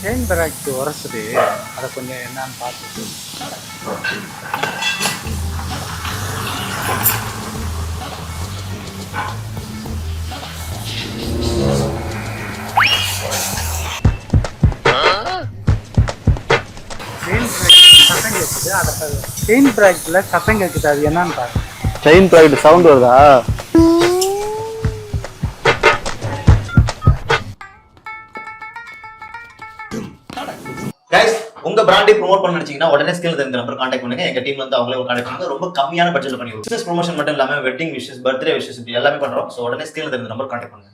Chain break உரசுது, அதை கொஞ்சம் என்னன்னு பார்த்துட்டு. சத்தம் கேட்குது, அதை செயின் பிரேக்கில் சத்தம் கேட்குது, அது என்னன்னு பாரு. செயின் பிரேக் சவுண்ட் வருதா? உங்க பிராண்டை ப்ரோமோட் பண்ண நினைச்சீங்கன்னா உடனே ஸ்கில் இந்த நம்பர் கான்டாக்ட் பண்ணுங்க. எங்க டீம்ல வந்து அவங்களே கான்டாக்ட் பண்ணுங்க. ரொம்ப கம்மியான பட்ஜெட்ல பண்ணி பிசினஸ் ப்ரொமோஷன் மட்டும் இல்லாம வெட்டிங் விஷஸ், பர்த்டே விஷஸ் எல்லாமே பண்றோம். ஸோ உடனே ஸ்கில் இந்த நம்பர் கான்டாக்ட் பண்ணுங்க.